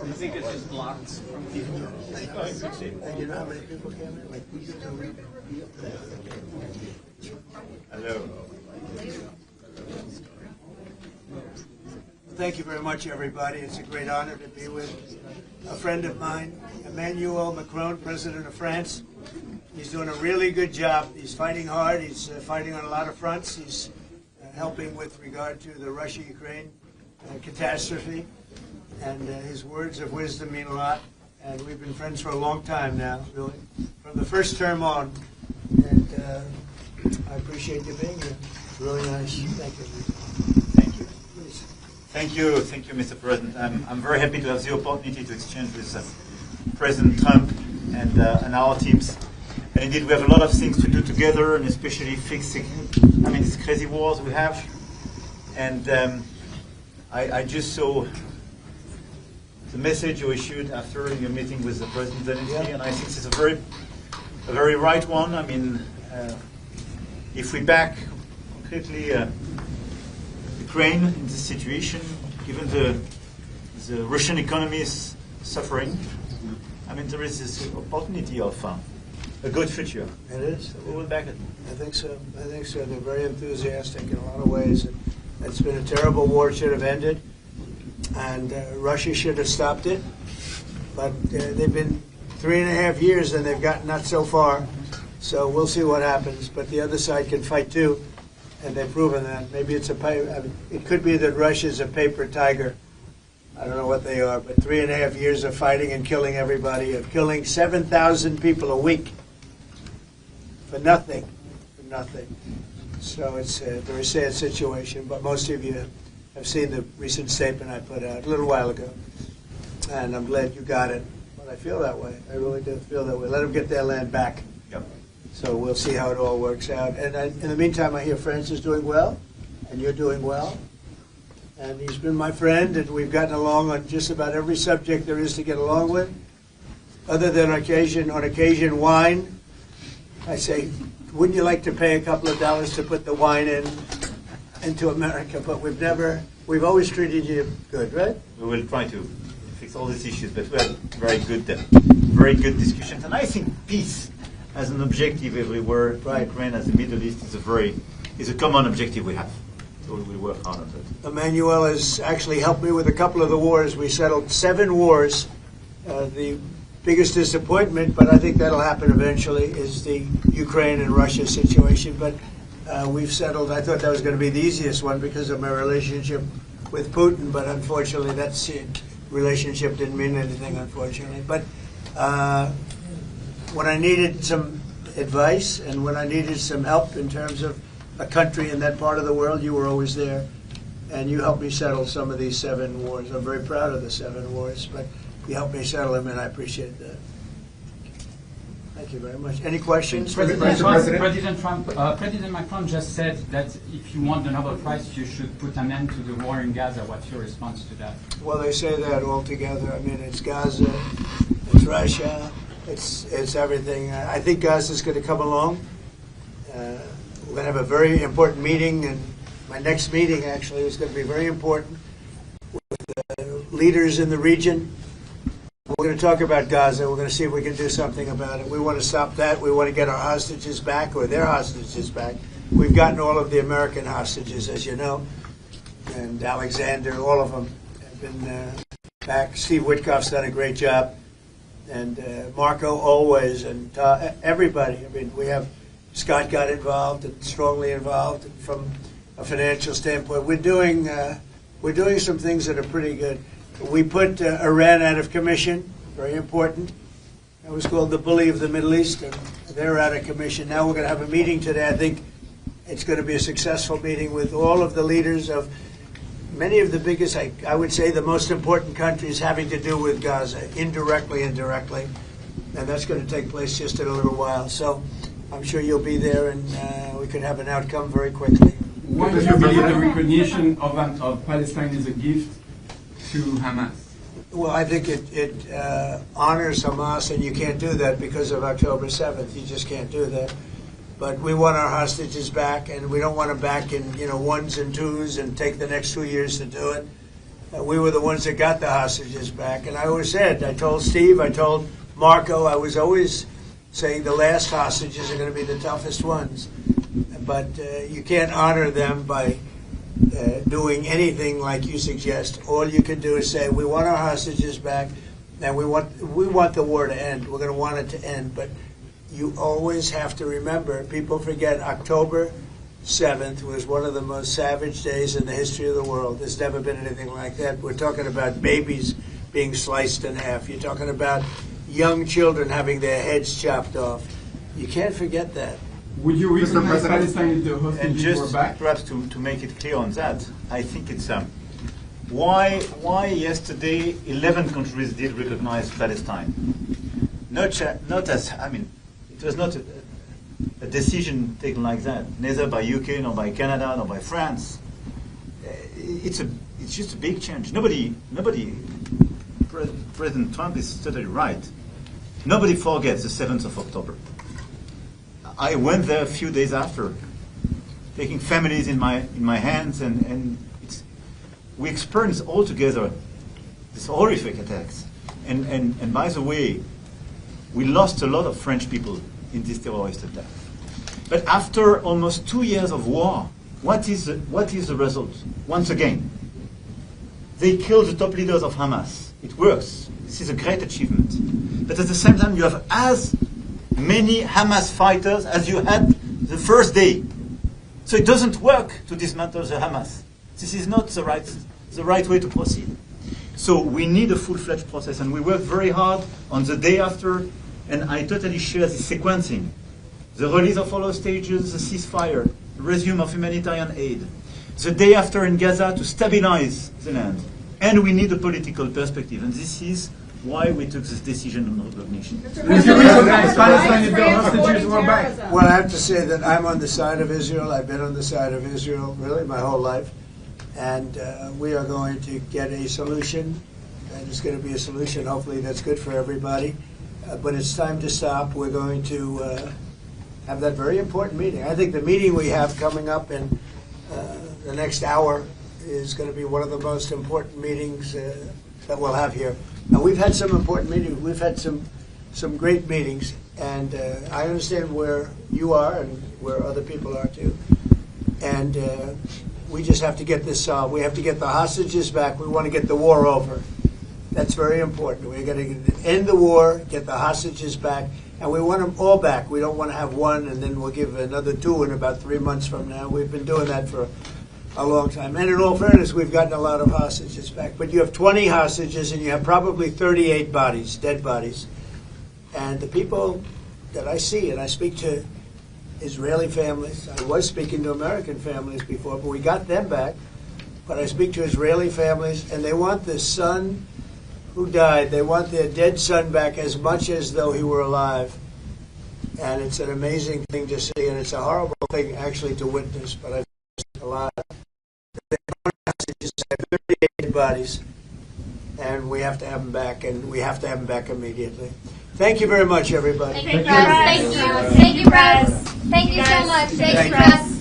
I think it's just blocked from people. And you know how many people came in? Like, we used to read. Hello. Thank you very much, everybody. It's a great honor to be with a friend of mine, Emmanuel Macron, President of France. He's doing a really good job. He's fighting hard. He's fighting on a lot of fronts. He's helping with regard to the Russia-Ukraine catastrophe. And his words of wisdom mean a lot. And we've been friends for a long time now, really, from the first term on. And I appreciate you being here. It's really nice. Thank you. Thank you. Please. Thank you, Mr. President. I'm very happy to have the opportunity to exchange with President Trump and our teams. And indeed, we have a lot of things to do together, and especially fixing, these crazy wars we have. And I just saw the message you issued after your meeting with the President Zelensky, and I think it's a very right one. If we back concretely Ukraine in this situation, given the Russian economy is suffering, there is this opportunity of a good future. It is. We will back it. I think so. They're very enthusiastic in a lot of ways. It's been a terrible war. It should have ended. And Russia should have stopped it. But they've been 3.5 years and they've gotten not so far. So we'll see what happens. But the other side can fight too. And they've proven that. Maybe it could be that Russia's a paper tiger. I don't know what they are. But 3.5 years of fighting and killing everybody, of killing 7,000 people a week. For nothing. For nothing. So it's a very sad situation. But most of you have seen the recent statement I put out a little while ago. And I'm glad you got it. But I feel that way. I really do feel that way. Let them get their land back. Yep. So we'll see how it all works out. And in the meantime, I hear France is doing well. And you're doing well. And he's been my friend. And we've gotten along on just about every subject there is to get along with. Other than on occasion, wine. I say, wouldn't you like to pay a couple of dollars to put the wine into America? But we've always treated you good, right? We will try to fix all these issues, but we had very good discussions. And I think peace as an objective everywhere, right. Ukraine as the Middle East is a common objective we have. So we will work hard on that. Emmanuel has actually helped me with a couple of the wars. We settled 7 wars. The biggest disappointment, but I think that'll happen eventually, is the Ukraine and Russia situation. But we've settled. I thought that was going to be the easiest one because of my relationship with Putin, but unfortunately that relationship didn't mean anything, unfortunately. But when I needed some advice and when I needed some help in terms of a country in that part of the world, you were always there. And you helped me settle some of these 7 wars. I'm very proud of the 7 wars, but you helped me settle them, and I appreciate that. Thank you very much. Any questions? President Macron just said that if you want the Nobel Prize, you should put an end to the war in Gaza. What's your response to that? Well, they say that all together. It's Gaza, it's Russia, it's everything. I think Gaza's going to come along. We're going to have a very important meeting, and my next meeting actually is going to be very important with leaders in the region. We're going to talk about Gaza. We're going to see if we can do something about it. We want to stop that. We want to get our hostages back, or their hostages back. We've gotten all of the American hostages, as you know, and Alexander, all of them have been back. Steve Witkoff's done a great job, and Marco always, and everybody. We have Scott got involved and strongly involved, and from a financial standpoint, we're doing some things that are pretty good. We put Iran out of commission, very important. It was called the bully of the Middle East, and they're out of commission. Now we're going to have a meeting today. I think it's going to be a successful meeting with all of the leaders of many of the biggest, I would say, the most important countries having to do with Gaza, indirectly and directly. And that's going to take place just in a little while. So I'm sure you'll be there, and we could have an outcome very quickly. Why do you believe the recognition of Palestine is a gift to Hamas? Well, I think it honors Hamas, and you can't do that because of October 7th. You just can't do that. But we want our hostages back, and we don't want them back in ones and twos and take the next 2 years to do it. We were the ones that got the hostages back. And I always said, I told Steve, I told Marco, I was always saying the last hostages are going to be the toughest ones. But you can't honor them by doing anything like you suggest. All you can do is say, we want our hostages back, and we want the war to end. We're going to want it to end. But you always have to remember, people forget October 7th was one of the most savage days in the history of the world. There's never been anything like that. We're talking about babies being sliced in half. You're talking about young children having their heads chopped off. You can't forget that. Would you recognize Palestine if the hostages And just were back? perhaps to make it clear on that, I think it's why yesterday 11 countries did recognize Palestine. Not as, I mean, it was not a decision taken like that, neither by UK, nor by Canada, nor by France. It's just a big change. President Trump is totally right. Nobody forgets the 7th of October. I went there a few days after, taking families in my hands, and we experienced all together these horrific attacks. And by the way, we lost a lot of French people in this terrorist attack. But after almost 2 years of war, what is the result? Once again, they killed the top leaders of Hamas. It works. This is a great achievement. But at the same time, you have as many Hamas fighters as you had the first day. So it doesn't work to dismantle the Hamas. This is not the right way to proceed. So we need a full-fledged process, and we work very hard on the day after, and I totally share the sequencing. The release of all hostages, the ceasefire, the resume of humanitarian aid, the day after in Gaza to stabilize the land. And we need a political perspective, and this is why we took this decision on recognition. Would you recognize Palestine if the hostages were back? Well, I have to say that I'm on the side of Israel. I've been on the side of Israel really my whole life. And we are going to get a solution, and it's going to be a solution hopefully that's good for everybody. But it's time to stop. We're going to have that very important meeting. I think the meeting we have coming up in the next hour is going to be one of the most important meetings that we'll have here. Now, we've had some important meetings. We've had some great meetings, and I understand where you are and where other people are too. And we just have to get this solved. We have to get the hostages back. We want to get the war over. That's very important. We're going to end the war, get the hostages back, and we want them all back. We don't want to have one and then we'll give another two in about 3 months from now. We've been doing that for a long time. And in all fairness, we've gotten a lot of hostages back. But you have 20 hostages and you have probably 38 bodies, dead bodies. And the people that I see, and I speak to Israeli families. I was speaking to American families before, but we got them back. But I speak to Israeli families, and they want the son who died. They want their dead son back as much as though he were alive. And it's an amazing thing to see, and it's a horrible thing actually to witness, but I've seen a lot. They just have 38 bodies, and we have to have them back, and we have to have them back immediately. Thank you very much, everybody. Thank you, Russ. Thank you, Russ. Thank you so much. Thank you, Russ.